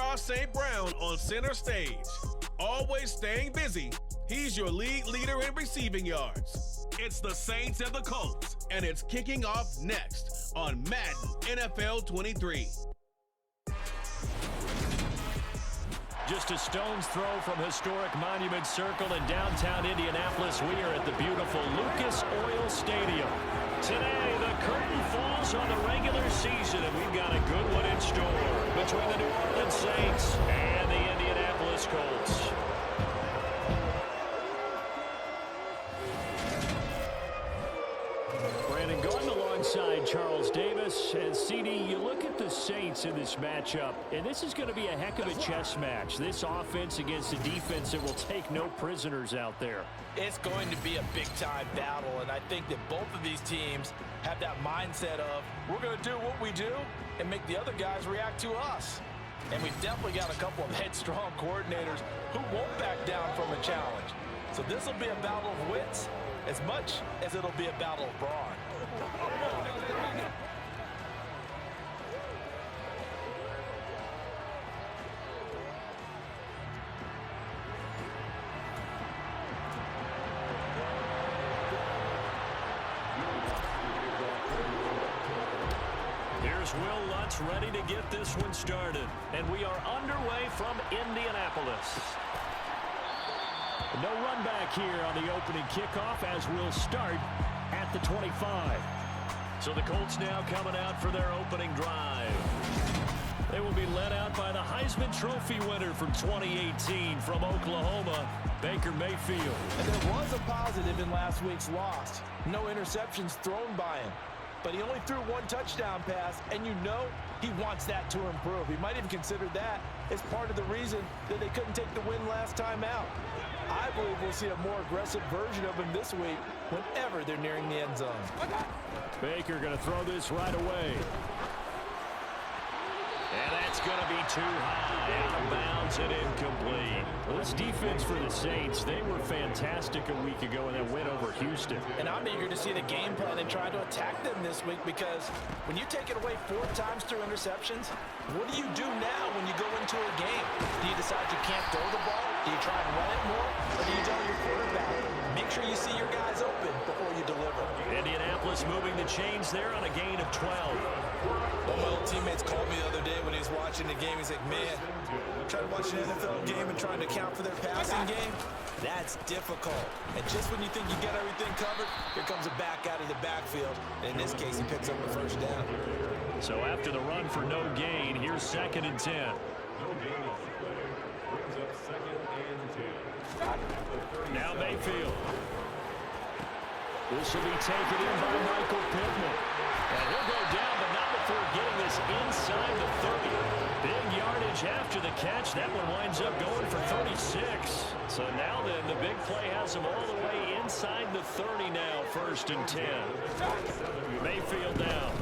Amon-Ra St. Brown on center stage. Always staying busy, he's your league leader in receiving yards. It's the Saints and the Colts, and it's kicking off next on Madden NFL 23. Just a stone's throw from historic Monument Circle in downtown Indianapolis. We are at the beautiful Lucas Oil Stadium. Today, the curtain falls on the regular season, and we've got a good one in store between the New Orleans Saints and the Indianapolis Colts. Brandon Gordon alongside Charles Davis. And CD, you look at the Saints in this matchup, and this is going to be a heck of a chess match. This offense against a defense that will take no prisoners out there. It's going to be a big-time battle, and I think that both of these teams have that mindset of, we're going to do what we do and make the other guys react to us. And we've definitely got a couple of headstrong coordinators who won't back down from a challenge. So this will be a battle of wits as much as it'll be a battle of brawn. Here's Will Lutz ready to get this one started. And we are underway from Indianapolis. No run back here on the opening kickoff as we'll start at the 25. So the Colts now coming out for their opening drive. They will be led out by the Heisman Trophy winner from 2018 from Oklahoma, Baker Mayfield. And there was a positive in last week's loss. No interceptions thrown by him. But he only threw one touchdown pass, and you know he wants that to improve. He might even consider that as part of the reason that they couldn't take the win last time out. I believe we'll see a more aggressive version of him this week whenever they're nearing the end zone. Baker going to throw this right away. And that's going to be too high, out of bounds and incomplete. Well, this defense for the Saints, they were fantastic a week ago in that win over Houston. And I'm eager to see the game plan and try to attack them this week, because when you take it away 4 times through interceptions, what do you do now when you go into a game? Do you decide you can't throw the ball? Do you try and run it more? Or do you tell your quarterback, make sure you see your guys open before you deliver? Indianapolis moving the chains there on a gain of 12. One of my old teammates called me the other day when he was watching the game. He's like, man, trying to watch an NFL game and trying to account for their passing game, that's difficult. And just when you think you get everything covered, here comes a back out of the backfield. And in this case, he picks up the first down. So after the run for no gain, here's 2nd and 10. Now Mayfield. This will be taken in by Michael Pittman. And he'll go down, but not before getting this inside the 30. Big yardage after the catch. That one winds up going for 36. So now then, the big play has him all the way inside the 30 now, 1st and 10. Mayfield down.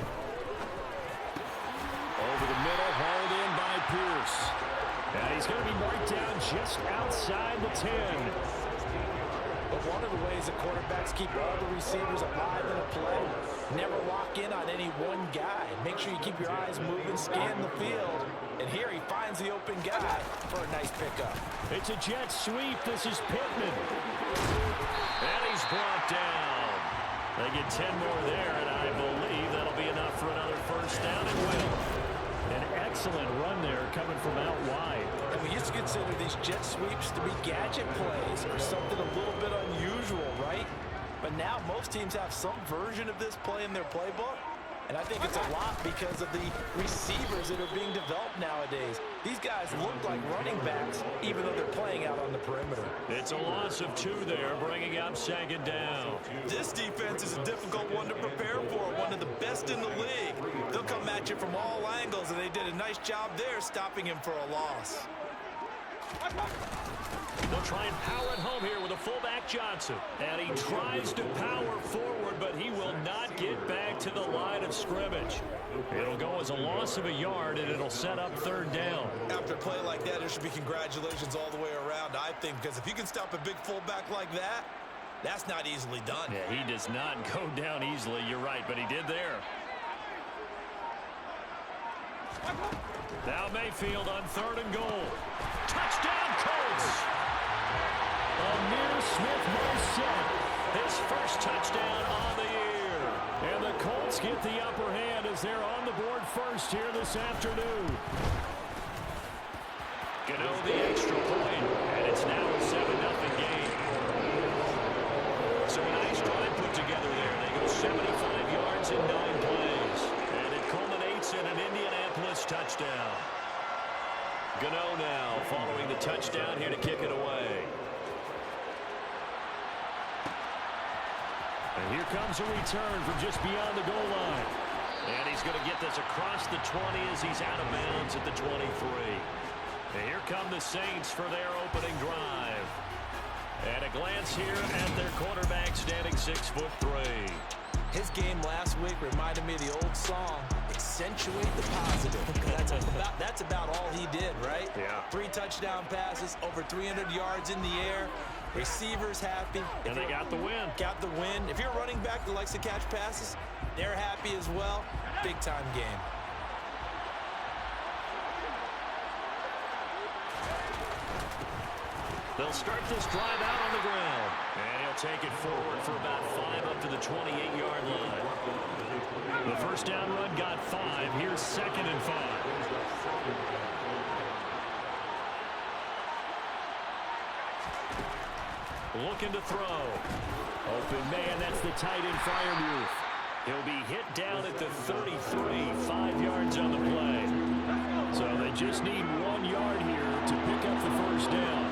Over the middle, hauled in by Pierce. And he's going to be marked down just outside the 10. But one of the ways that quarterbacks keep all the receivers alive in a play, never lock in on any one guy. Make sure you keep your eyes moving, scan the field. And here he finds the open guy for a nice pickup. It's a jet sweep. This is Pittman. And he's brought down. They get 10 more there, and I believe that'll be enough for another first down and will. An excellent run there coming from out wide. And we used to consider these jet sweeps to be gadget plays or something a little bit unusual, right? But now most teams have some version of this play in their playbook. And I think it's a lot because of the receivers that are being developed nowadays. These guys look like running backs, even though they're playing out on the perimeter. It's a loss of 2 there, bringing up 2nd down. This defense is a difficult one to prepare for, one of the best in the league. They'll come at you from all angles, and they did a nice job there stopping him for a loss. They'll try and power it home here with a fullback Johnson. And he tries to power forward, but he will not get back to the line of scrimmage. It'll go as a loss of a yard, and it'll set up 3rd down. After a play like that, there should be congratulations all the way around, I think, because if you can stop a big fullback like that, that's not easily done. Yeah, he does not go down easily. You're right, but he did there. Now Mayfield on 3rd and goal. Touchdown, Colts! Amir Smith-Marset, his first touchdown on the year. And the Colts get the upper hand as they're on the board first here this afternoon. Gano the extra point, and it's now a 7-0 game. So a nice drive put together there. They go 75 yards in 9 plays. And it culminates in an Indianapolis touchdown. Gano now following the touchdown here to kick it away. And here comes a return from just beyond the goal line. And he's going to get this across the 20 as he's out of bounds at the 23. And here come the Saints for their opening drive. And a glance here at their quarterback standing 6'3". His game last week reminded me of the old song, accentuate the positive. That's about all he did, right? Yeah. 3 touchdown passes, over 300 yards in the air. Receivers happy. And they got the win. Got the win. If you're a running back that likes to catch passes, they're happy as well. Big-time game. They'll start this drive out on the ground. And he'll take it forward for about 5 up to the 28-yard line. The first down run got 5. Here's 2nd and 5. Looking to throw. Open man, that's the tight end Freiermuth. He'll be hit down at the 33, 5 yards on the play. So they just need 1 yard here to pick up the first down.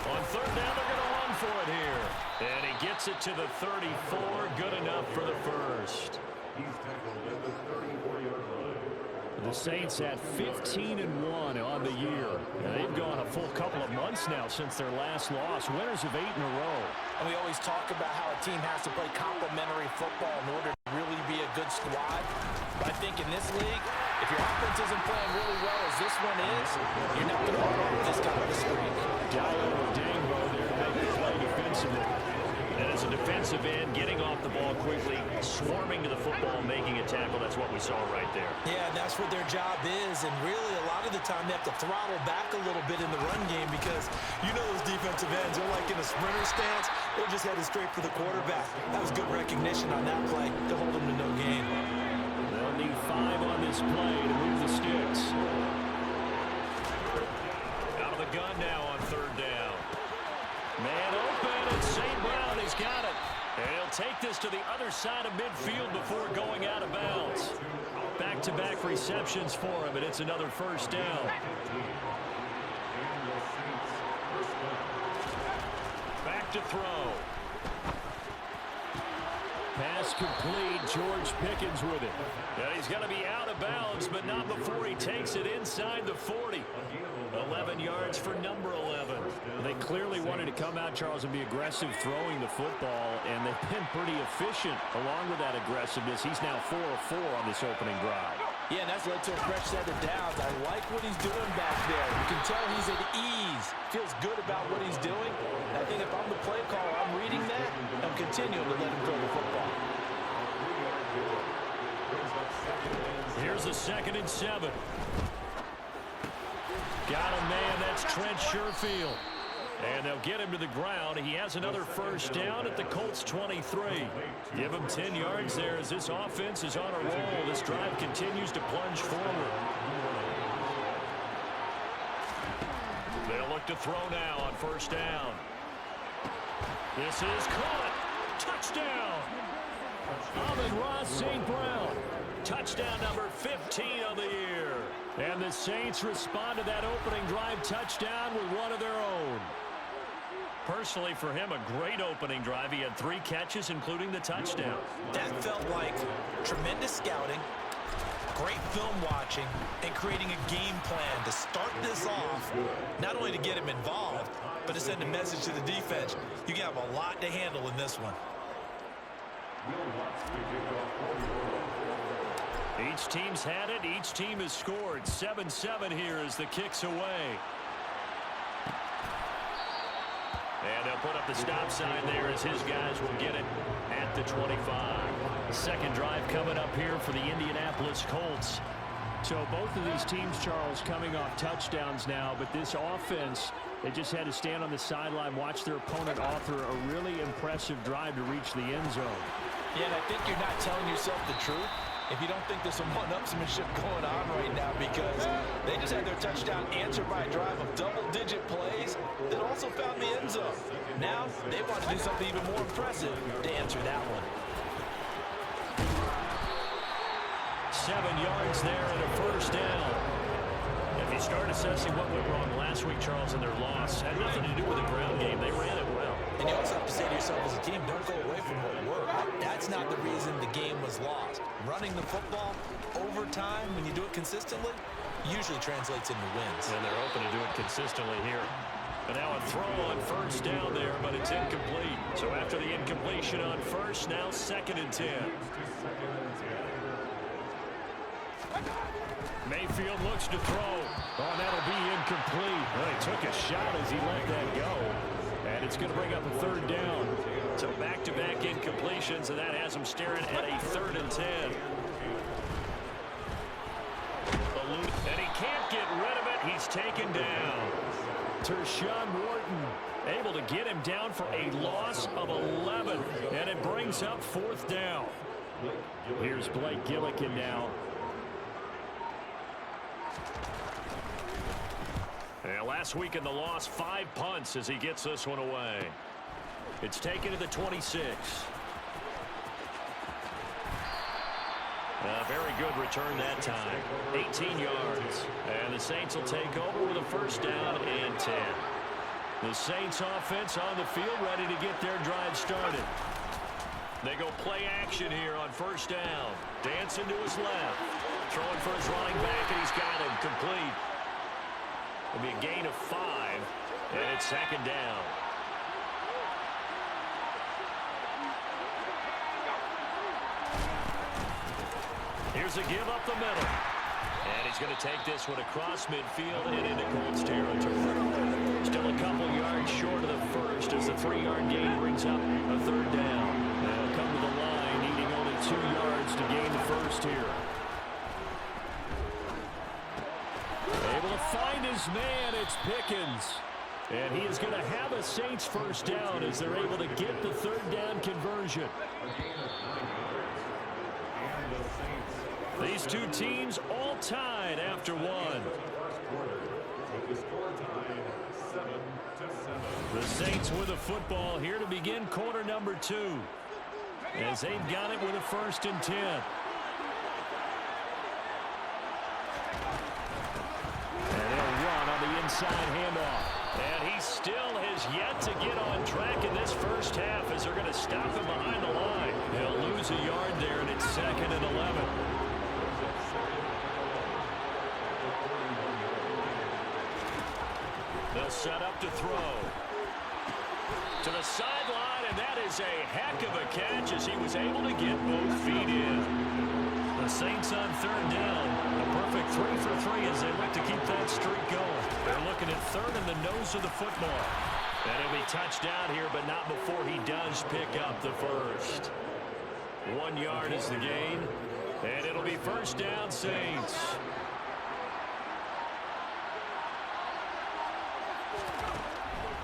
On 3rd down, they're going to run for it here. And he gets it to the 34, good enough for the first. The Saints at 15-1 on the year. And they've gone a full couple of months now since their last loss. Winners of 8 in a row. And we always talk about how a team has to play complementary football in order to really be a good squad. But I think in this league, if your offense isn't playing really well as this one is, you're not going to run off this kind of a streak. Diallo or Dangbo there to make the play defensively. And as a defensive end, getting off the ball quickly, swarming to the football, making a tackle, that's what we saw right there. Yeah, that's what their job is, and really a lot of the time they have to throttle back a little bit in the run game because you know those defensive ends, they're like in a sprinter stance, they're just headed straight for the quarterback. That was good recognition on that play to hold them to no gain. They'll need 5 on this play to move the sticks. Out of the gun now on 3rd down. Man open, and St. Brown has got it. And he'll take this to the other side of midfield before going out of bounds. Back-to-back receptions for him, and it's another first down. Back to throw. Pass complete. George Pickens with it. And he's going to be out of bounds, but not before he takes it inside the 40. 11 yards for number 11. They clearly wanted to come out, Charles, and be aggressive throwing the football, and they've been pretty efficient along with that aggressiveness. He's now 4 of 4 on this opening drive. Yeah, and that's led to a fresh set of downs. I like what he's doing back there. You can tell he's at ease. Feels good about what he's doing. And I think if I'm the play caller, I'm reading that, and I'm continuing to let him throw the football. Here's a 2nd and 7. Got him, man. That's Trent Sherfield. And they'll get him to the ground. He has another first down at the Colts 23. Give him 10 yards there as this offense is on a roll. This drive continues to plunge forward. They'll look to throw now on 1st down. This is caught. Touchdown. Amon-Ra St. Brown. Touchdown number 15 of the year. And the Saints respond to that opening drive touchdown with one of their own. Personally, for him, a great opening drive. He had 3 catches, including the touchdown. That felt like tremendous scouting, great film watching, and creating a game plan to start this off, not only to get him involved, but to send a message to the defense. You have a lot to handle in this one. Each team's had it. Each team has scored. 7-7 here as the kick's away. And they'll put up the stop sign there as his guys will get it at the 25. Second drive coming up here for the Indianapolis Colts. So both of these teams, Charles, coming off touchdowns now, but this offense, they just had to stand on the sideline, watch their opponent author a really impressive drive to reach the end zone. Yeah, and I think you're not telling yourself the truth if you don't think there's some one-upsmanship going on right now, because they just had their touchdown answered by a drive of double-digit plays that also found the end zone. Now they want to do something even more impressive to answer that one. 7 yards there and a first down. If you start assessing what went wrong last week, Charles, in their loss, had nothing to do with the ground game. They ran it well. And you also have to say to yourself as a team, don't go away from what worked. That's not the reason the game was lost. Running the football over time, when you do it consistently, usually translates into wins. And they're open to do it consistently here. And now a throw on first down there, but it's incomplete. So after the incompletion on first, now 2nd and 10. Mayfield looks to throw. Oh, that'll be incomplete. Well, he took a shot as he let that go. And it's going to bring up a 3rd down. So back-to-back incompletions, and that has him staring at a 3rd and 10. And he can't get rid of it. He's taken down. Tershawn Wharton able to get him down for a loss of 11. And it brings up 4th down. Here's Blake Gillikin now. And last week in the loss, 5 punts as he gets this one away. It's taken to the 26. A very good return that time. 18 yards. And the Saints will take over with a first down and 10. The Saints offense on the field ready to get their drive started. They go play action here on first down. Dancing to his left. Throwing for his running back, and he's got him complete. It'll be a gain of 5, and it's 2nd down. Here's a give up the middle. And he's going to take this one across midfield and into Colts territory. Still a couple yards short of the first as the 3-yard gain brings up a 3rd down. They'll come to the line, needing only 2 yards to gain the first here. Able to find his man, it's Pickens. And he is going to have a Saints first down as they're able to get the 3rd down conversion. These two teams all tied after one. The Saints with a football here to begin quarter number 2. As they've got it with a 1st and 10. Inside handoff. And he still has yet to get on track in this first half as they're going to stop him behind the line. He'll lose a yard there, and it's 2nd and 11. They'll set up to throw. To the sideline, and that is a heck of a catch as he was able to get both feet in. The Saints on 3rd down. A perfect 3 for 3 as they look to keep that streak going. They're looking at 3rd in the nose of the football. And he'll be touched out here, but not before he does pick up the first. 1 yard is the gain. And it'll be first down, Saints.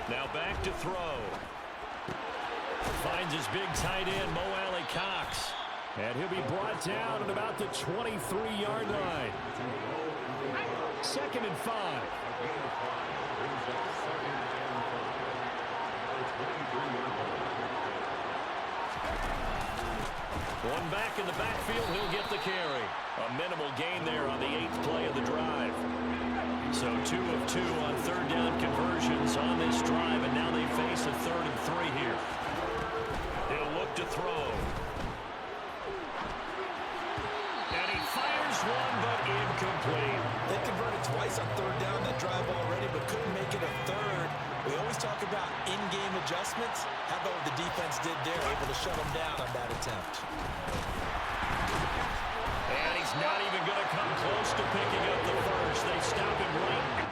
Now back to throw. Finds his big tight end, Mo Alley Cox. And he'll be brought down at about the 23-yard line. 2nd and 5. One back in the backfield, he'll get the carry. A minimal gain there on the 8th play of the drive. So 2 of 2 on 3rd down conversions on this drive, and now they face a 3rd and 3 here. He'll look to throw. And he fires one, but incomplete. They converted twice on 3rd down that drive already, but couldn't make it a 3rd. We always talk about in-game adjustments. How about what the defense did there, able to shut them down on that attempt. And he's not even going to come close to picking up the first. They stop him right.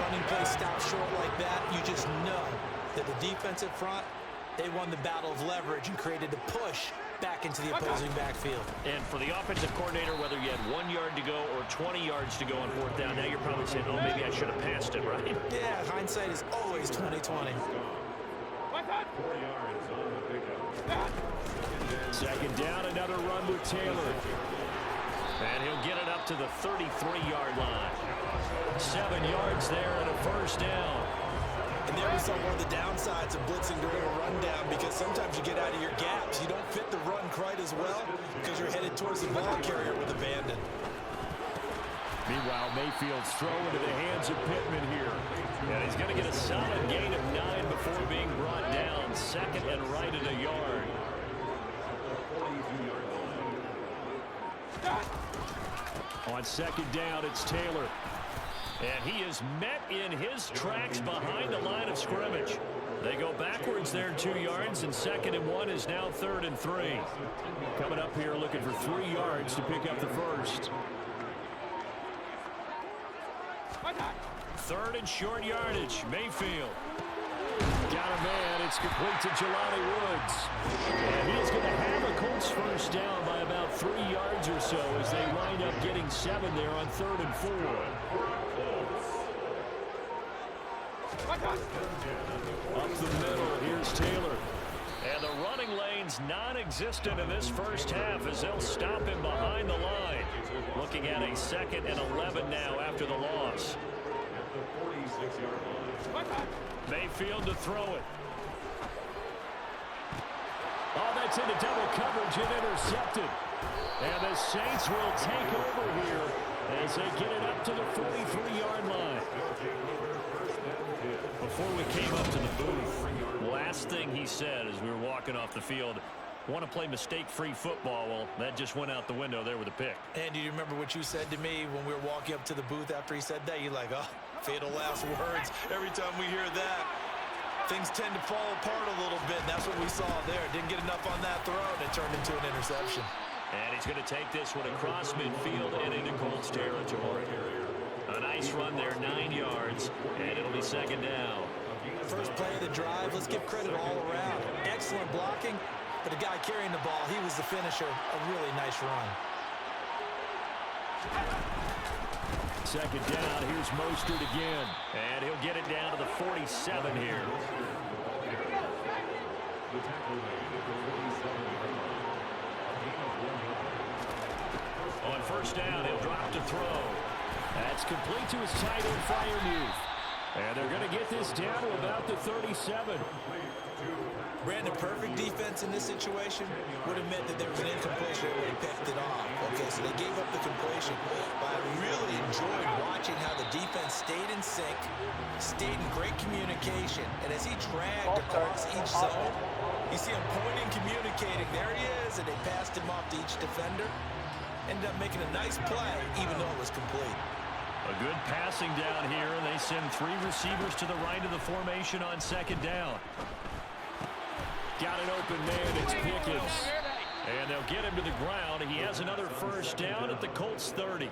running play stops short like that, you just know that the defensive front, they won the battle of leverage and created a push back into the opposing backfield. And for the offensive coordinator, whether you had 1 yard to go or 20 yards to go on fourth down, now you're probably saying, oh, maybe I should have passed it, right? Yeah, hindsight is always 20/20. Second down, another run with Taylor. And he'll get it up to the 33-yard line. 7 yards there and a first down. And there we saw one of the downsides of blitzing during a rundown, because sometimes you get out of your gaps. You don't fit the run quite as well because you're headed towards the ball carrier with abandon. Meanwhile, Mayfield's throw into the hands of Pittman here. And he's going to get a solid gain of 9 before being brought down. Second and right at a yard. On second down, it's Taylor. And he is met in his tracks behind the line of scrimmage. They go backwards there 2 yards, and 2nd and 1 is now 3rd and 3. Coming up here looking for 3 yards to pick up the first. 3rd and short yardage. Mayfield. Got a man. It's complete to Jelani Woods. And he is going to have a Colts first down by about 3 yards or so as they wind up getting 7 there on 3rd and 4. Up the middle, here's Taylor. And the running lane's non-existent in this first half as they'll stop him behind the line. Looking at a 2nd and 11 now after the loss. Mayfield to throw it. Oh, that's into double coverage and intercepted. And the Saints will take over here as they get it up to the 43-yard line. Before we came up to the booth, last thing he said as we were walking off the field, want to play mistake-free football. Well, that just went out the window there with a pick. And do you remember what you said to me when we were walking up to the booth after he said that? You're like, oh, fatal last words. Every time we hear that, things tend to fall apart a little bit. And that's what we saw there. Didn't get enough on that throw, and it turned into an interception. And he's going to take this one across midfield and into Colts territory. A nice run there, 9 yards, and it'll be 2nd down. First play of the drive, let's give credit all around. Excellent blocking, but the guy carrying the ball, he was the finisher. A really nice run. 2nd down, here's Mostert again. And he'll get it down to the 47 here. On first down, he'll drop to throw. That's complete to his tight end, Freiermuth. And they're going to get this down to about the 37. Brandon, perfect defense in this situation would have meant that there was an incompletion that would have picked it off. Okay, so they gave up the completion. But I really enjoyed watching how the defense stayed in sync, stayed in great communication. And as he dragged across each zone, you see him pointing, communicating. There he is, and they passed him off to each defender. Ended up making a nice play, even though it was complete. A good passing down here, and they send 3 receivers to the right of the formation on 2nd down. Got an open man, it's Pickens. And they'll get him to the ground. He has another first down at the Colts 30.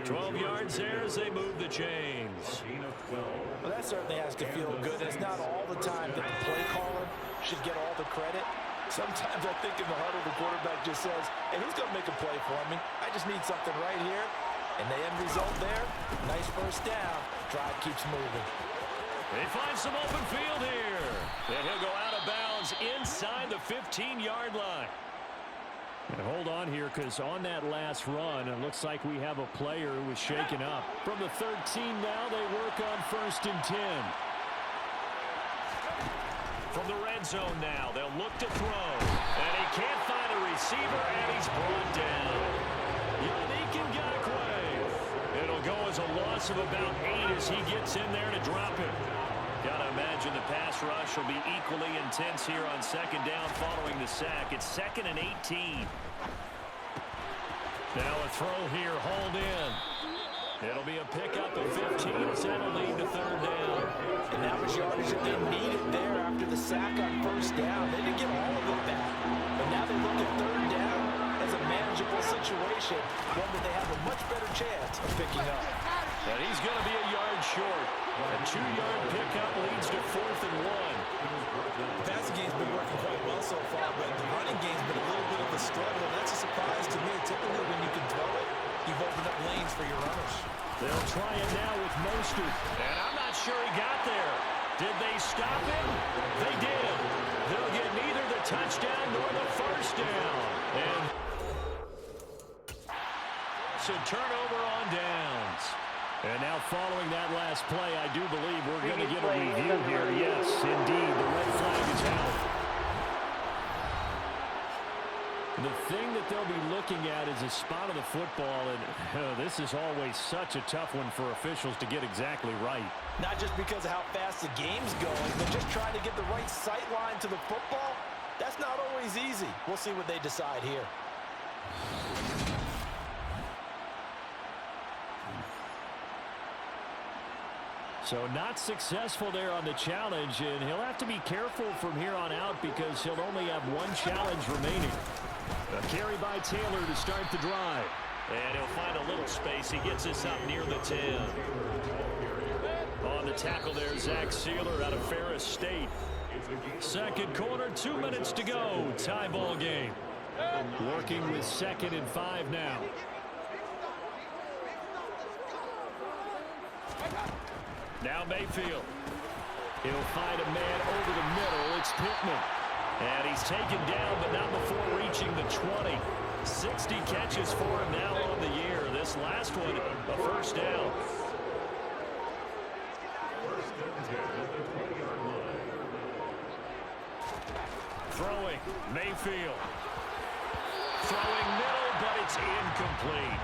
12 yards there as they move the chains. Well, that certainly has to feel good. It's not all the time that the play caller should get all the credit. Sometimes I think in the huddle, the quarterback just says, hey, who's going to make a play for me? I just need something right here. And the end result there, nice first down. Drive keeps moving. They find some open field here. And he'll go out of bounds inside the 15-yard line. And hold on here, because on that last run, it looks like we have a player who was shaken up. From the 13 now, they work on 1st and 10. From the red zone now, they'll look to throw. And he can't find a receiver, and he's brought down. Yannick Ngakoue. It'll go as a loss of about 8 as he gets in there to drop it. Gotta imagine the pass rush will be equally intense here on 2nd down following the sack. It's 2nd and 18. Now a throw here, hauled in. It'll be a pickup of 15 as that'll lead to 3rd down. And that was yardage that they needed there after the sack on 1st down. They didn't get all of it back. But now they look at 3rd down as a manageable situation, one that they have a much better chance of picking up. And he's going to be a yard short. A 2-yard pickup leads to 4th and 1. The passing game's been working quite well so far, but the running game's been a little bit of a struggle, and that's a surprise to me. Typically, when you can throw it, you've opened up lanes for your runners. They'll try it now with Mostert. And I'm not sure he got there. Did they stop him? They did. They'll get neither the touchdown nor the first down. And so turnover on downs. And now following that last play, I do believe we're going to get a review here. Yes, indeed, the red flag is out. The thing that they'll be looking at is a spot of the football, and this is always such a tough one for officials to get exactly right. Not just because of how fast the game's going, but just trying to get the right sight line to the football. That's not always easy. We'll see what they decide here. So not successful there on the challenge, and he'll have to be careful from here on out because he'll only have one challenge remaining. A carry by Taylor to start the drive. And he'll find a little space. He gets us up near the 10. On the tackle there, Zach Sealer out of Ferris State. Second quarter, 2 minutes to go. Tie ball game. Working with 2nd and 5 now. Now Mayfield. He'll find a man over the middle. It's Pittman. And he's taken down, but not before reaching the 20. 60 catches for him now on the year. This last one, a first down. Throwing, Mayfield. Throwing middle, but it's incomplete.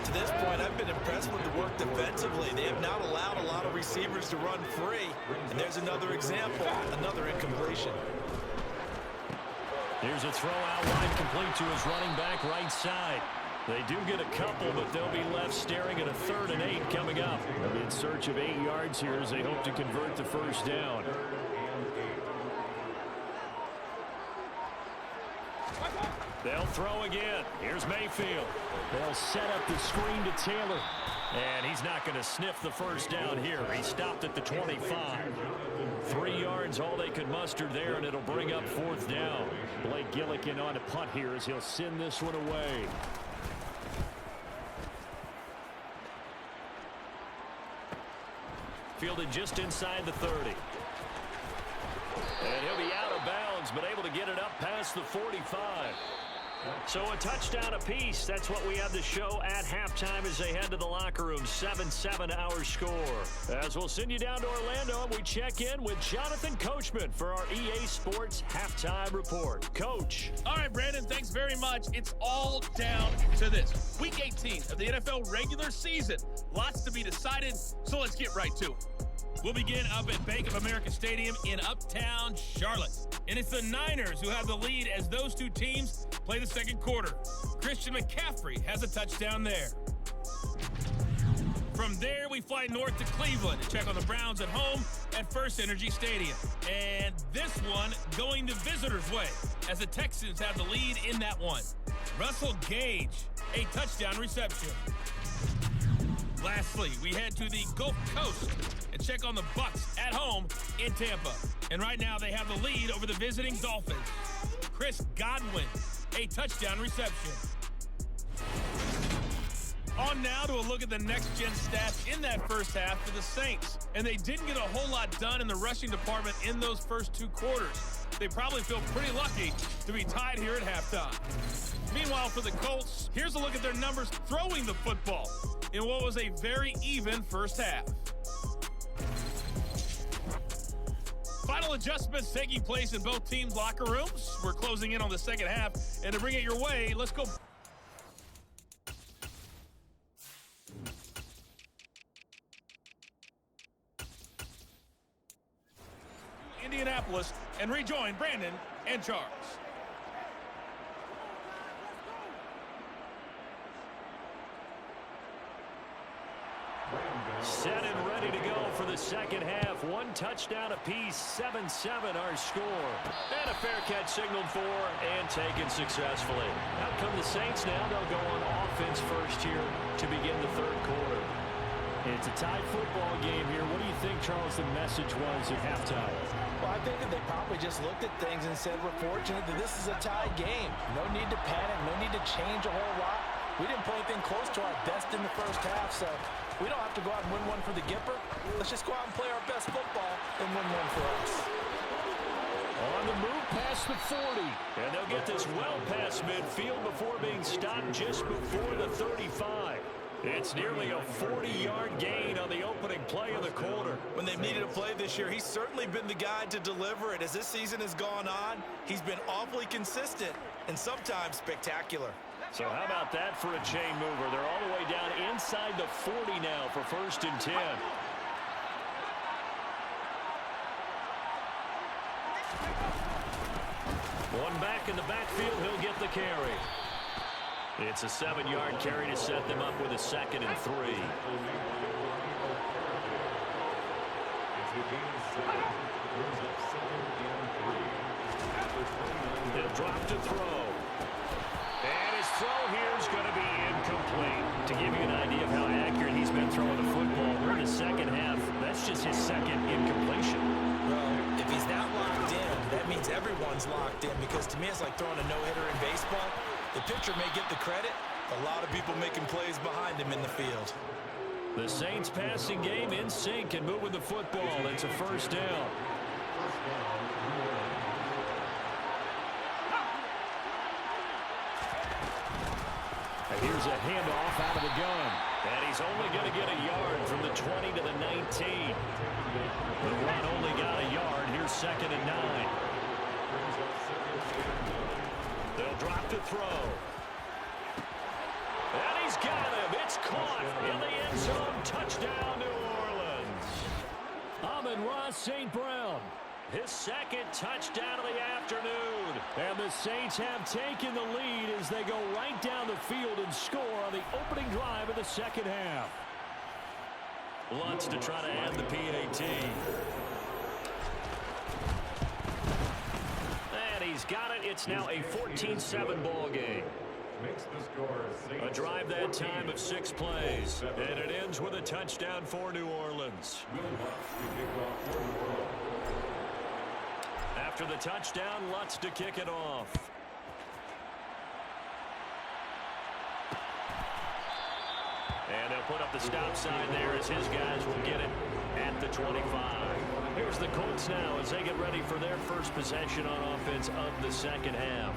To this point, I've been impressed with the work defensively. They have not allowed a lot of receivers to run free. And there's another example, another incompletion. Here's a throw out wide, complete to his running back right side. They do get a couple, but they'll be left staring at a 3rd and 8 coming up. In search of 8 yards here as they hope to convert the first down. They'll throw again. Here's Mayfield. They'll set up the screen to Taylor. And he's not going to sniff the first down here. He stopped at the 25. 3 yards, all they could muster there, and it'll bring up 4th down. Blake Gillikin on a punt here as he'll send this one away. Fielded just inside the 30. And he'll be out of bounds, but able to get it up past the 45. So a touchdown apiece. That's what we have to show at halftime as they head to the locker room. 7-7 our score. As we'll send you down to Orlando, and we check in with Jonathan Coachman for our EA Sports Halftime Report. Coach. All right, Brandon, thanks very much. It's all down to this. Week 18 of the NFL regular season. Lots to be decided, so let's get right to it. We'll begin up at Bank of America Stadium in Uptown Charlotte. And it's the Niners who have the lead as those two teams play the second quarter. Christian McCaffrey has a touchdown there. From there, we fly north to Cleveland to check on the Browns at home at First Energy Stadium. And this one going the visitors' way as the Texans have the lead in that one. Russell Gage, a touchdown reception. Lastly, we head to the Gulf Coast and check on the Bucs at home in Tampa. And right now they have the lead over the visiting Dolphins. Chris Godwin, a touchdown reception. On now to a look at the next-gen stats in that first half for the Saints. And they didn't get a whole lot done in the rushing department in those first 2 quarters. They probably feel pretty lucky to be tied here at halftime. Meanwhile, for the Colts, here's a look at their numbers throwing the football in what was a very even first half. Final adjustments taking place in both teams' locker rooms. We're closing in on the second half, and to bring it your way, let's go. Indianapolis and rejoin Brandon and Charles. Set and ready to go for the second half. 1 touchdown apiece, 7-7 our score. And a fair catch signaled for and taken successfully. Out come the Saints now. They'll go on offense first here to begin the third quarter. It's a tied football game here. What do you think, Charles, the message was at halftime? Well, I think that they probably just looked at things and said, we're fortunate that this is a tied game. No need to panic, no need to change a whole lot. We didn't play anything close to our best in the first half, so we don't have to go out and win one for the Gipper. Let's just go out and play our best football and win one for us. On the move past the 40. And they'll get this well past midfield before being stopped just before the 35. It's nearly a 40-yard gain on the opening play of the quarter. When they've needed a play this year, he's certainly been the guy to deliver it. As this season has gone on, he's been awfully consistent and sometimes spectacular. So how about that for a chain mover? They're all the way down inside the 40 now for 1st and 10. One back in the backfield, he'll get the carry. It's a 7-yard carry to set them up with a 2nd and 3. He'll drop to throw. And his throw here is going to be incomplete. To give you an idea of how accurate he's been throwing the football, we're in the second half. That's just his 2nd incompletion. Well, if he's not locked in, that means everyone's locked in, because to me it's like throwing a no-hitter in baseball. The pitcher may get the credit, a lot of people making plays behind him in the field. The Saints passing game in sync and moving the football. It's a 1st down. And here's a handoff out of the gun. And he's only going to get a yard from the 20 to the 19. The run only got a yard. Here's 2nd and 9. They'll drop to throw. And he's got him. It's caught in the end zone. Touchdown, New Orleans. Amon-Ra St. Brown. His 2nd touchdown of the afternoon. And the Saints have taken the lead as they go right down the field and score on the opening drive of the 2nd half. Lutz to try to add the PAT. And he's got it. It's now a 14-7 ball game. A drive that time of 6 plays. And it ends with a touchdown for New Orleans. After the touchdown, Lutz to kick it off. And they'll put up the stop sign there as his guys will get it at the 25. Here's the Colts now as they get ready for their first possession on offense of the 2nd half.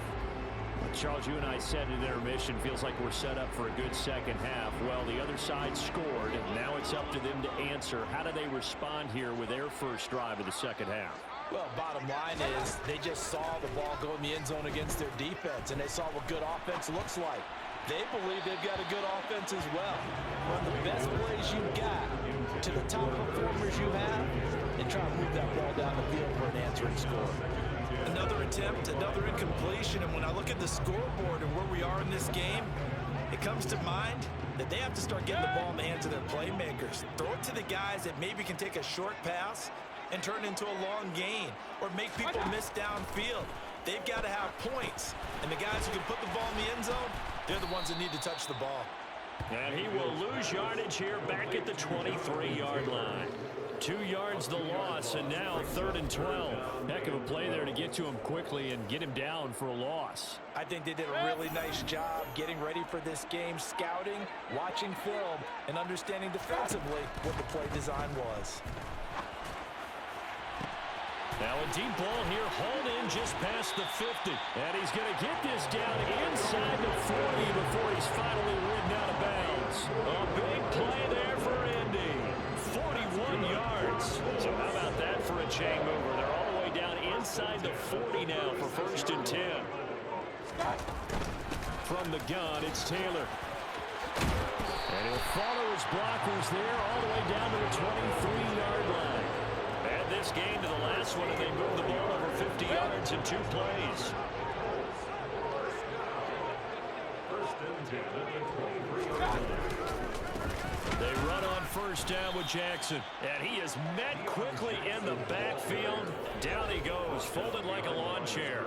Charles, you and I said in intermission, feels like we're set up for a good 2nd half. Well, the other side scored, and now it's up to them to answer. How do they respond here with their first drive of the 2nd half? Well, bottom line is they just saw the ball go in the end zone against their defense, and they saw what good offense looks like. They believe they've got a good offense as well. Run the best plays you've got to the top performers you have, and try to move that ball down the field for an answering score. Another attempt, another incompletion, and when I look at the scoreboard and where we are in this game, it comes to mind that they have to start getting the ball in the hands of their playmakers. Throw it to the guys that maybe can take a short pass and turn into a long gain, or make people miss downfield. They've got to have points, and the guys who can put the ball in the end zone, they're the ones that need to touch the ball. And he will lose yardage here back at the 23-yard line. 2 yards the loss, and now 3rd and 12. Heck of a play there to get to him quickly and get him down for a loss. I think they did a really nice job getting ready for this game, scouting, watching film, and understanding defensively what the play design was. Now a deep ball here, hauled in just past the 50. And he's going to get this down inside the 40 before he's finally ridden out of bounds. A big play there for Indy. 41 yards. So how about that for a chain mover? They're all the way down inside the 40 now for 1st and 10. From the gun, it's Taylor. And he'll follow his blockers there all the way down to the 23-yard line. Add this game to the last one, and they moved the ball over 50 yards in 2 plays. They run on 1st down with Jackson. And he is met quickly in the backfield. Down he goes, folded like a lawn chair.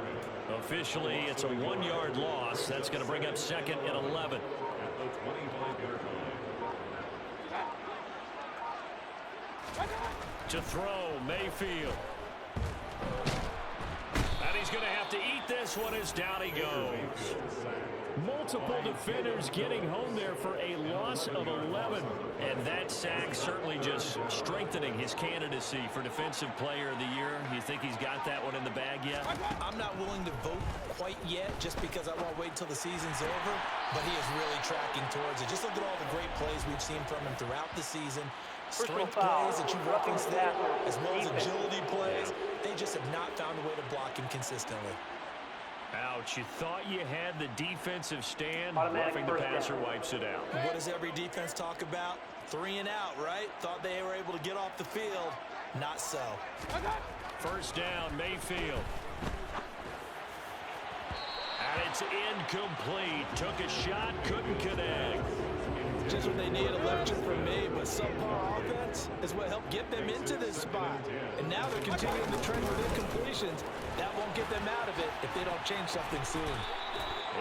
Officially, it's a 1-yard loss. That's going to bring up 2nd and 11. To throw, Mayfield. And he's going to have to eat this one as down he goes. Multiple defenders getting home there for a loss of 11. And that sack certainly just strengthening his candidacy for Defensive Player of the Year. You think he's got that one in the bag yet? I'm not willing to vote quite yet just because I won't wait until the season's over, but he is really tracking towards it. Just look at all the great plays we've seen from him throughout the season. Strength plays that you referenced there, as well as agility plays. They just have not found a way to block him consistently. Ouch, you thought you had the defensive stand. Roughing the passer wipes it out. What does every defense talk about? 3 and out, right? Thought they were able to get off the field. Not so. First down, Mayfield. And it's incomplete. Took a shot, couldn't connect. Just what they need, 11 from me, but subpar offense is what helped get them into this spot. And now they're continuing the trend with incompletions. That won't get them out of it if they don't change something soon.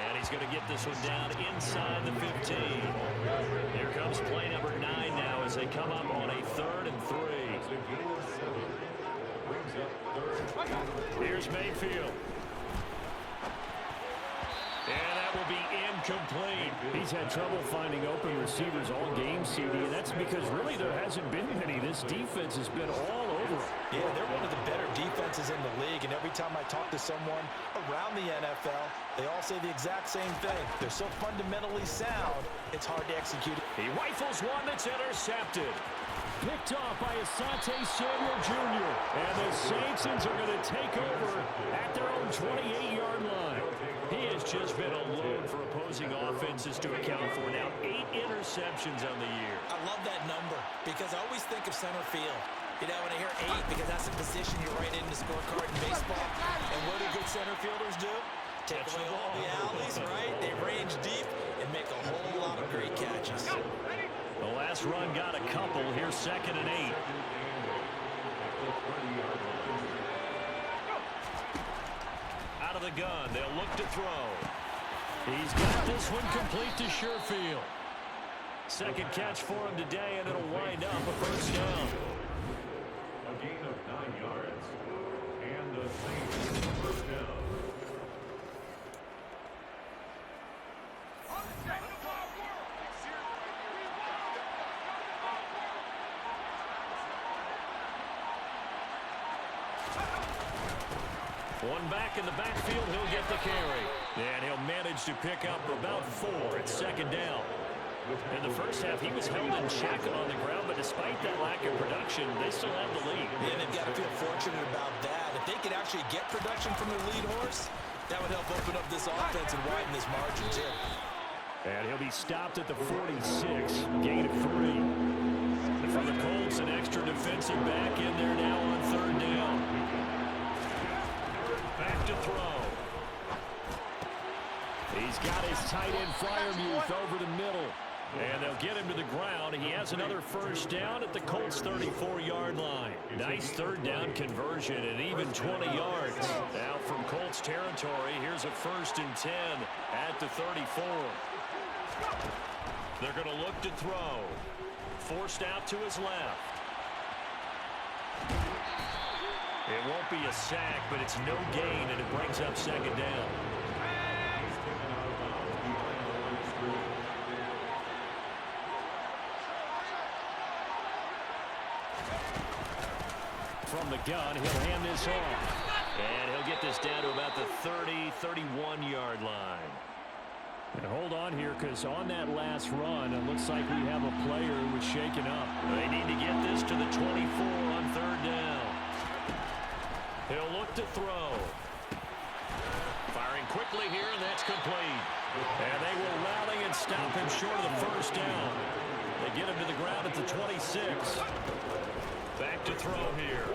And he's going to get this one down inside the 15. Here comes play number 9 now as they come up on a 3rd and 3. Here's Mayfield. And that will be incomplete. He's had trouble finding open receivers all game, CD, and that's because really there hasn't been many. This defense has been all over. Yeah, they're one of the better defenses in the league, and every time I talk to someone around the NFL, they all say the exact same thing. They're so fundamentally sound, it's hard to execute. He rifles one that's intercepted. Picked off by Asante Samuel Jr. And the Saints are going to take over at their own 28-yard line. He has just been a load for opposing offenses to account for. Now 8 interceptions on the year. I love that number because I always think of center field. You know, when I hear 8, because that's a position you write in the scorecard in baseball. And what do good center fielders do? Take away all the alleys, right? They range deep and make a whole lot of great catches. The last run got a couple. Here's 2nd and 8. Out of the gun. They'll look to throw. He's got this one complete to Sherfield. Second catch for him today, and it'll wind up a first down. A gain of 9 yards. And the Saints first down. One back in the backfield, he'll get the carry. And he'll manage to pick up about 4 at 2nd down. In the first half, he was held in check on the ground, but despite that lack of production, they still have the lead. And they've got to feel fortunate about that. If they could actually get production from their lead horse, that would help open up this offense and widen this margin, too. And he'll be stopped at the 46, gain of 3. And from the Colts, an extra defensive back in there now on 3rd down. Back to throw. He's got his tight end Fryermuth over the middle. And they'll get him to the ground. He has another first down at the Colts 34-yard line. Nice 3rd down conversion and even 20 yards. Now from Colts territory, here's a 1st and 10 at the 34. They're going to look to throw. Forced out to his left. It won't be a sack, but it's no gain, and it brings up 2nd down. From the gun, he'll hand this off. And he'll get this down to about the 30, 31-yard line. And hold on here, because on that last run, it looks like we have a player who was shaken up. They need to get this to the 24 on 3rd down. He'll look to throw. Firing quickly here, and that's complete. And they will rally and stop him short of the first down. They get him to the ground at the 26. Back to throw here.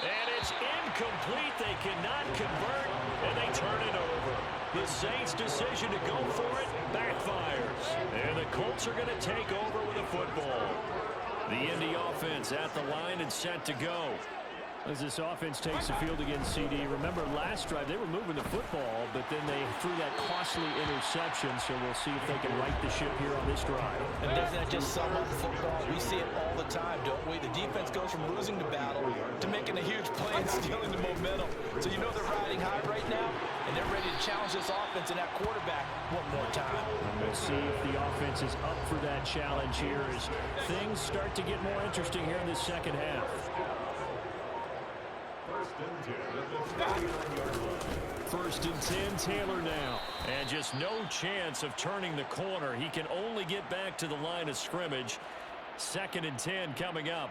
And it's incomplete. They cannot convert, and they turn it over. The Saints' decision to go for it backfires. And the Colts are going to take over with a football. The Indy offense at the line and set to go. As this offense takes the field against CD, remember last drive they were moving the football, but then they threw that costly interception, so we'll see if they can right the ship here on this drive. And doesn't that just sum up football? We see it all the time, don't we? The defense goes from losing the battle to making a huge play and stealing the momentum. So you know they're riding high right now, and they're ready to challenge this offense and that quarterback one more time. And we'll see if the offense is up for that challenge here as things start to get more interesting here in the second half. First and 10, Taylor now. And just no chance of turning the corner. He can only get back to the line of scrimmage. Second and 10 coming up.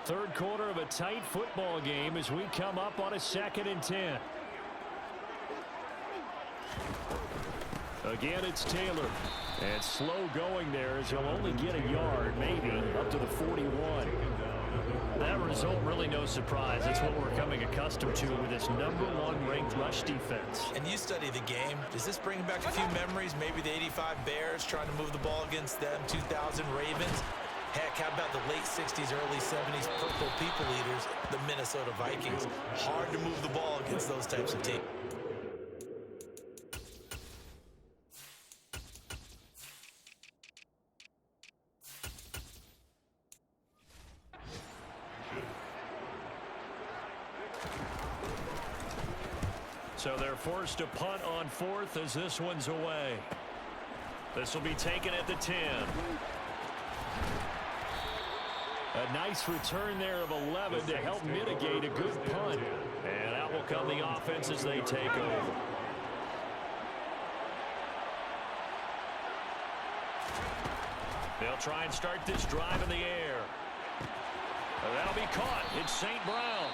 Third quarter of a tight football game as we come up on a second and 10. Again, it's Taylor. And slow going there as he'll only get a yard, maybe, up to the 41. That result, really no surprise. That's what we're coming accustomed to with this #1 ranked rush defense. And you study the game. Does this bring back a few memories? Maybe the 85 Bears trying to move the ball against them, 2000 Ravens. Heck, how about the late 60s, early 70s Purple People Eaters, the Minnesota Vikings? Hard to move the ball against those types of teams. So they're forced to punt on fourth as this one's away. This will be taken at the 10. A nice return there of 11 to help mitigate a good punt. And out will come the offense as they take over. They'll try and start this drive in the air. That'll be caught. It's St. Brown.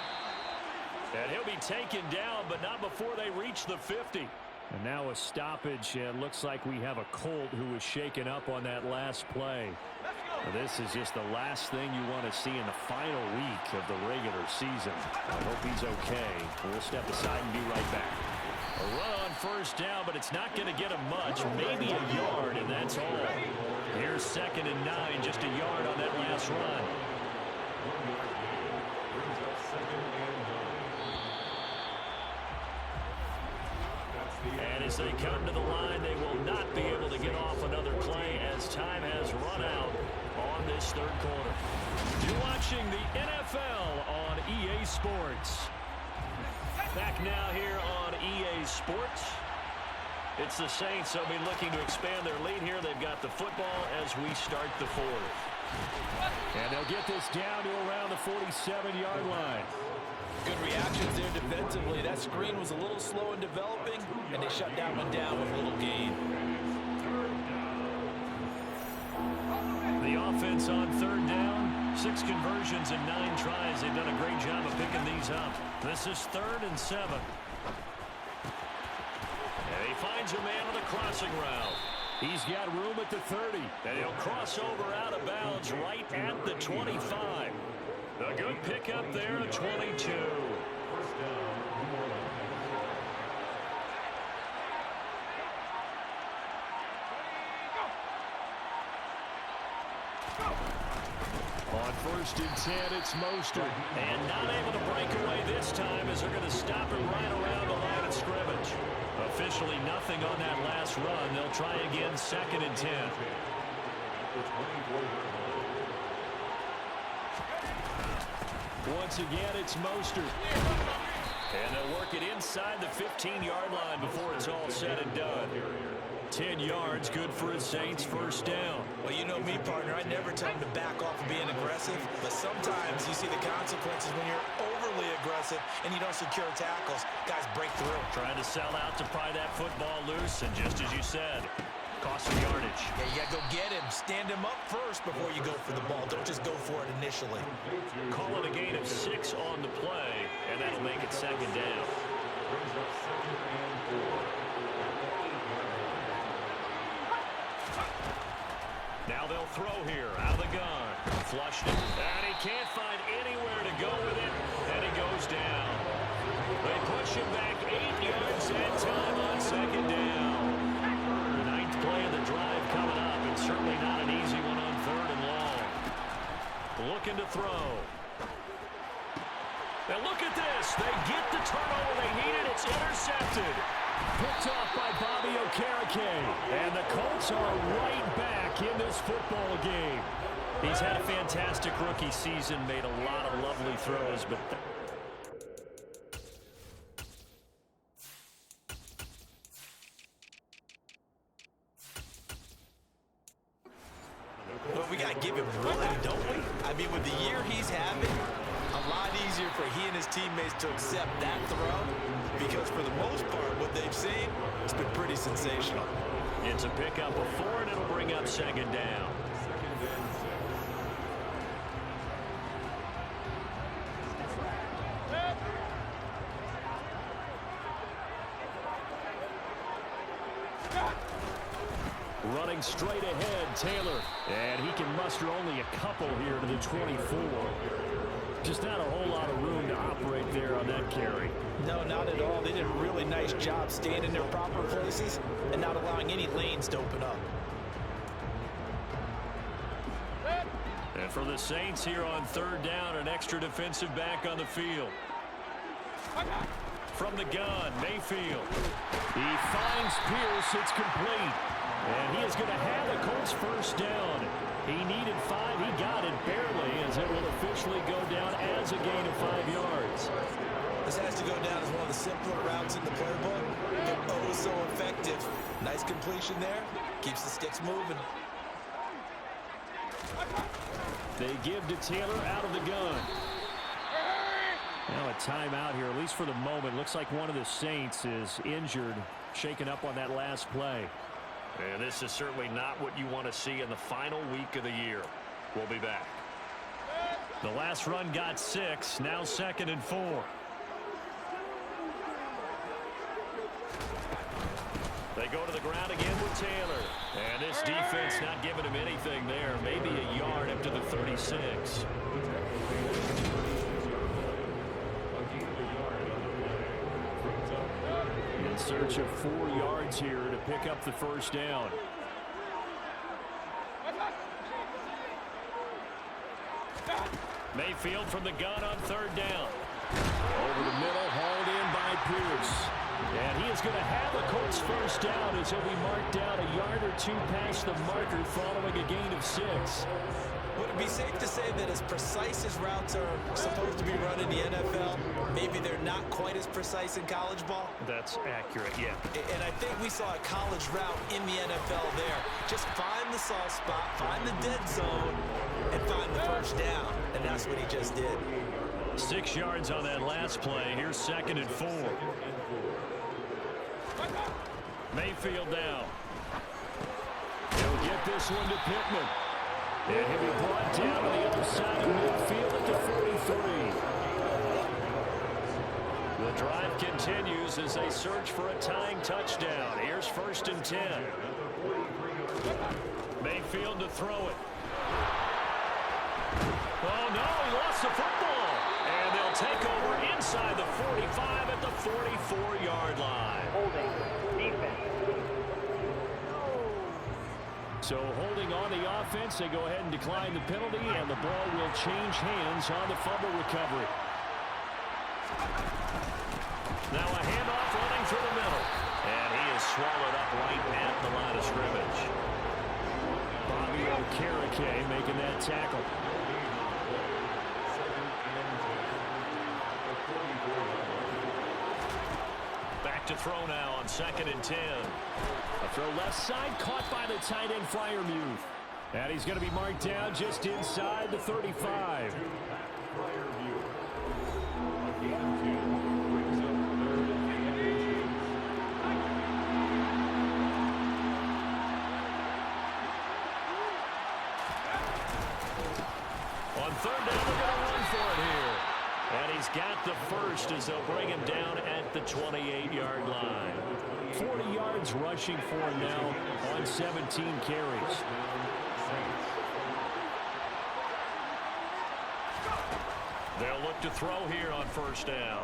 And he'll be taken down, but not before they reach the 50. And now a stoppage. It looks like we have a Colt who was shaken up on that last play. Well, this is just the last thing you want to see in the final week of the regular season. I hope he's okay. We'll step aside and be right back. A run on first down, but it's not going to get him much. Maybe a yard, and that's all. Here's second and 9, just a yard on that last run. And as they come to the line, they will not be able to get off another play as time has run out on this third quarter. You're watching the NFL on EA Sports. Back now here on EA Sports. It's the Saints. They'll be looking to expand their lead here. They've got the football as we start the fourth. And they'll get this down to around the 47-yard line. Good reactions there defensively. That screen was a little slow in developing, and they shut that one down with a little gain. The offense on third down, 6 conversions and 9 tries. They've done a great job of picking these up. This is 3rd and 7. And he finds a man on the crossing route. He's got room at the 30, and he'll cross over out of bounds right at the 25. A good pickup there at 22. On 1st and 10, it's Mostert. And not able to break away this time as they're going to stop him right around the line of scrimmage. Officially nothing on that last run. They'll try again 2nd and 10. Once again, it's Mostert. And they'll work it inside the 15-yard line before it's all said and done. 10 yards, good for a Saints first down. Well, you know me, partner. I never tell them to back off of being aggressive, but sometimes you see the consequences when you're overly aggressive and you don't secure tackles. Guys break through. Trying to sell out to pry that football loose, and just as you said, cost some yardage. Yeah, you got to go get him. Stand him up first before you go for the ball. Don't just go for it initially. Call it a gain of 6 on the play, and that'll make it 2nd down. Now they'll throw here out of the gun. Flushed it, and he can't find anywhere to go with it, and he goes down. They push him back 8 yards and time on 2nd down. 9th play of the drive coming up, and certainly not an easy one on 3rd and long. Looking to throw. And look at this. They get the turnover they needed. It's intercepted. Picked off by Bobby Okereke. And the Colts are right back in this football game. He's had a fantastic rookie season, made a lot of lovely throws, but Well, we got to give him one, don't we? I mean, with the year he's having, a lot easier for he and his teammates to accept that throw because for the most part, what they've seen, it's been pretty sensational. it's a pickup of 4, and it'll bring up second down. Running straight ahead, Taylor. And he can muster only a couple here to the 24. Just not a whole lot of room to operate there on that carry. No, not at all. They did a really nice job staying in their proper places and not allowing any lanes to open up. And for the Saints here on third down, an extra defensive back on the field. From the gun, Mayfield. He finds Pierce. It's complete. And he is going to have the Colts first down. He needed 5. He got it barely, as it will officially go down as a gain of 5 yards. This has to go down as one of the simpler routes in the playbook, but oh so effective. Nice completion there. Keeps the sticks moving. They give to Taylor out of the gun. Now a timeout here, at least for the moment. Looks like one of the Saints is injured, shaken up on that last play. And this is certainly not what you want to see in the final week of the year. We'll be back. The last run got 6, now 2nd and 4. They go to the ground again with Taylor. And this defense not giving him anything there. Maybe a yard up to the 36. In search of 4 yards here to pick up the first down. Mayfield from the gun on third down. Over the middle, hauled in by Pierce. And he is going to have the Colts first down as he'll be marked down a yard or 2 past the marker following a gain of 6. Would it be safe to say that as precise as routes are supposed to be run in the NFL, maybe they're not quite as precise in college ball? That's accurate, yeah. And I think we saw a college route in the NFL there. Just find the soft spot, find the dead zone, and find the first down. And that's what he just did. 6 yards on that last play. Here's 2nd and 4. Mayfield down. He'll get this one to Pittman. And he'll be brought down to the other side of midfield at the 43. The drive continues as they search for a tying touchdown. Here's 1st and 10. Mayfield to throw it. Oh, no, he lost the football. And they'll take over inside the 45 at the 44-yard line. Holding. Defense. So holding on the offense, they go ahead and decline the penalty, and the ball will change hands on the fumble recovery. Now a handoff running through the middle. And he is swallowed up right at the line of scrimmage. Bobby Okereke making that tackle. Back to throw now on 2nd and 10. A throw left side, caught by the tight end Freiermuth. And he's going to be marked down just inside the 35. On third down, they're going to run for it here. And he's got the first as they'll bring him down at the 28-yard line. 40 yards rushing for him now on 17 carries. They'll look to throw here on first down.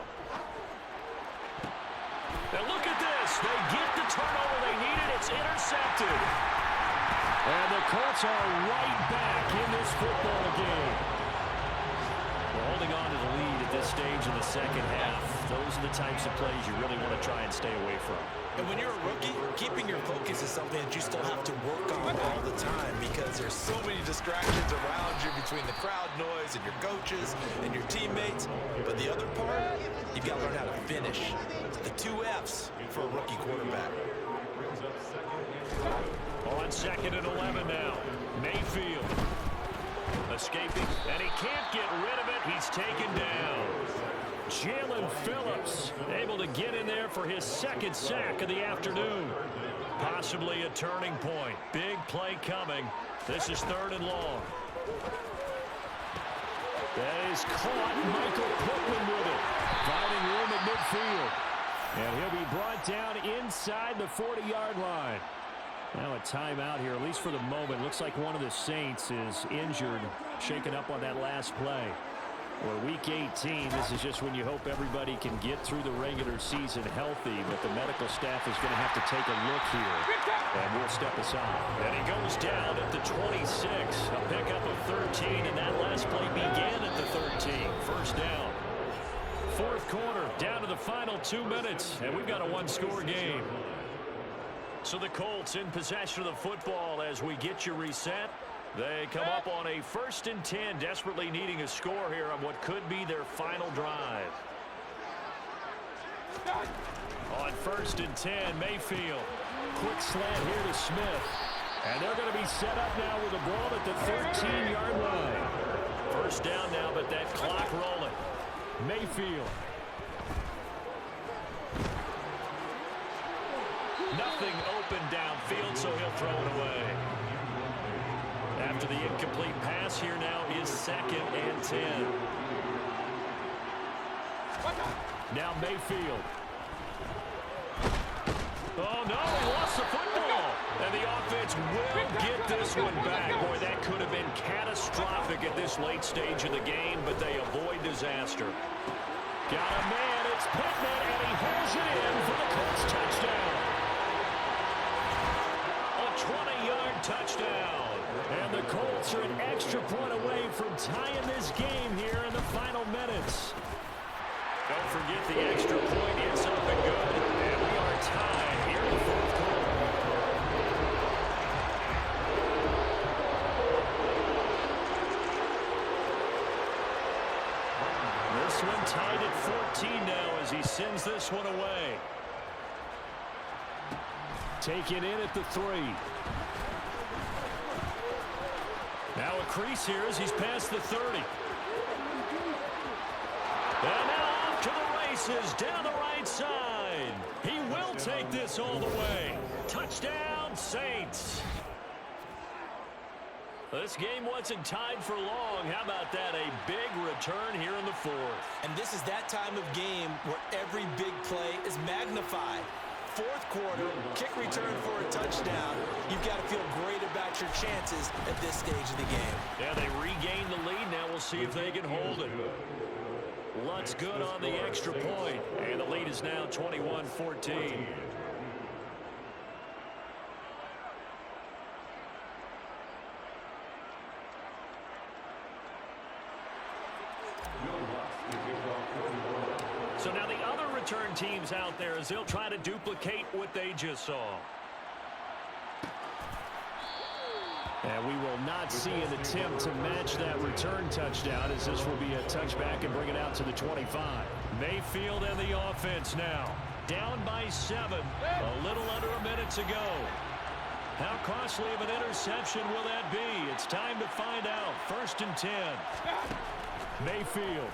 And look at this. They get the turnover they needed. It's intercepted. And the Colts are right back in this football game. We're holding on to the lead at this stage in the second half. Those are the types of plays you really want to try and stay away from. And when you're a rookie, keeping your focus is something that you still have to work on all the time because there's so many distractions around you between the crowd noise and your coaches and your teammates. But the other part, you've got to learn how to finish. The 2 F's for a rookie quarterback. On 2nd and 11 now. Mayfield escaping, and he can't get rid of it. He's taken down. Jalen Phillips able to get in there for his 2nd sack of the afternoon. Possibly a turning point. Big play coming. This is 3rd and long. That is caught. Michael Pittman with it. Finding room at midfield. And he'll be brought down inside the 40-yard line. Now a timeout here, at least for the moment. Looks like one of the Saints is injured, shaken up on that last play. Or week 18, this is just when you hope everybody can get through the regular season healthy, but the medical staff is going to have to take a look here. And we'll step aside. And he goes down at the 26. A pickup of 13, and that last play began at the 13. First down. 4th quarter, down to the final 2 minutes, and we've got a 1-score game. So the Colts in possession of the football as we get you reset. They come up on a 1st and 10, desperately needing a score here on what could be their final drive. On 1st and 10, Mayfield. Quick slant here to Smith. And they're going to be set up now with the ball at the 13-yard line. First down now, but that clock rolling. Mayfield. Nothing open downfield, so he'll throw it away. After the incomplete pass, here now is 2nd and 10. Now Mayfield. Oh, no, he lost the football. And the offense will get this one back. Boy, that could have been catastrophic at this late stage of the game, but they avoid disaster. Got a man, it's Pittman, and he holds it in for the Colts touchdown. 20-yard touchdown. And the Colts are an extra point away from tying this game here in the final minutes. Don't forget the extra point. It's up and good. And we are tied here in the 4th quarter. This one tied at 14 now as he sends this one away. Taken in at the 3. Now a crease here as he's past the 30. And now off to the races down the right side. He will take this all the way. Touchdown, Saints. This game wasn't tied for long. How about that? A big return here in the 4th. And this is that time of game where every big play is magnified. 4th quarter, kick return for a touchdown. You've got to feel great about your chances at this stage of the game. Yeah, they regained the lead. Now we'll see if they can hold it. Lutz good on the extra point. And the lead is now 21-14. So now the other return teams out there as they'll try to duplicate what they just saw. And we will not see an attempt to match that return touchdown as this will be a touchback and bring it out to the 25. Mayfield and the offense now. Down by 7. A little under a minute to go. How costly of an interception will that be? It's time to find out. 1st and 10. Mayfield.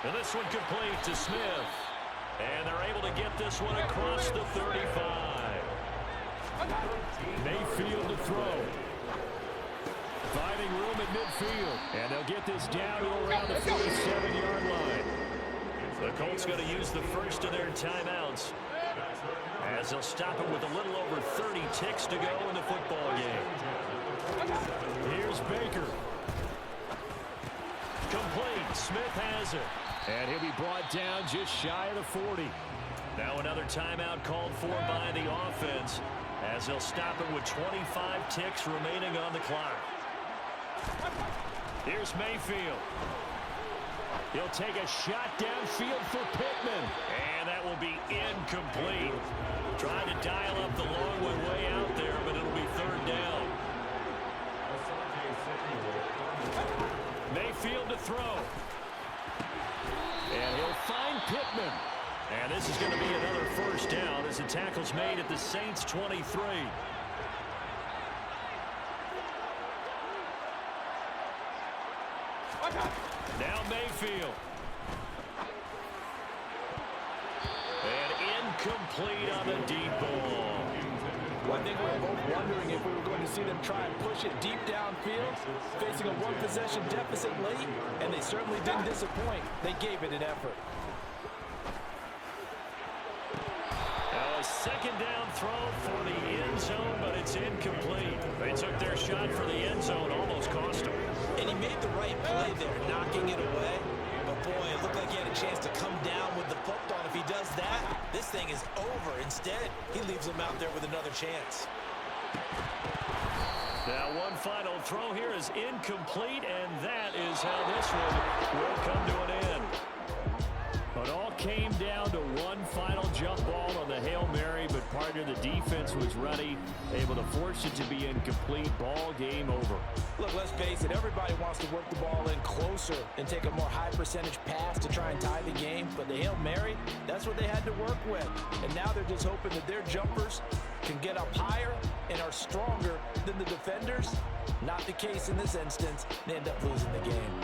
And this one complete to Smith. And they're able to get this one across the 35. Mayfield to throw. Finding room at midfield. And they'll get this down to around the 47-yard line. The Colts going to use the first of their timeouts as they'll stop it with a little over 30 ticks to go in the football game. Here's Baker. Complete. Smith has it. And he'll be brought down just shy of the 40. Now another timeout called for by the offense as they'll stop it with 25 ticks remaining on the clock. Here's Mayfield. He'll take a shot downfield for Pittman. And that will be incomplete. Trying to dial up the long way out there, but it'll be third down. Mayfield to throw. And he'll find Pittman. And this is going to be another first down as the tackle's made at the Saints 23. Now Mayfield. And incomplete on the deep ball. Well, I think we were both wondering if we were going to see them try and push it deep downfield, facing a one-possession deficit late, and they certainly didn't disappoint. They gave it an effort. Now a second down throw for the end zone, but it's incomplete. They took their shot for the end zone, almost cost them. And he made the right play there, knocking it away. But boy, it looked like he had a chance to come down with the football. If he does that, this thing is over. Instead, he leaves him out there with another chance. Now one final throw here is incomplete, and that is how this one will come to an end. It all came down to one final jump ball on the Hail Mary, but partner, the defense was ready, able to force it to be incomplete. Ball game over. Look, let's face it, everybody wants to work the ball in closer and take a more high percentage pass to try and tie the game. But the Hail Mary, that's what they had to work with. And now they're just hoping that their jumpers can get up higher and are stronger than the defenders. Not the case in this instance. They end up losing the game.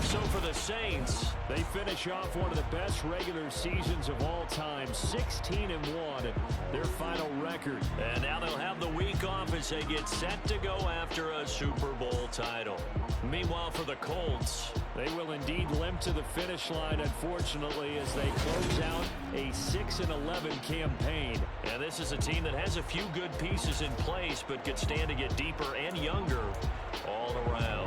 So for the Saints, they finish off one of the best regular seasons of all time, 16-1, their final record. And now they'll have the week off as they get set to go after a Super Bowl title. Meanwhile, for the Colts, they will indeed limp to the finish line, unfortunately, as they close out a 6-11 campaign. And this is a team that has a few good pieces in place, but could stand to get deeper and younger all around.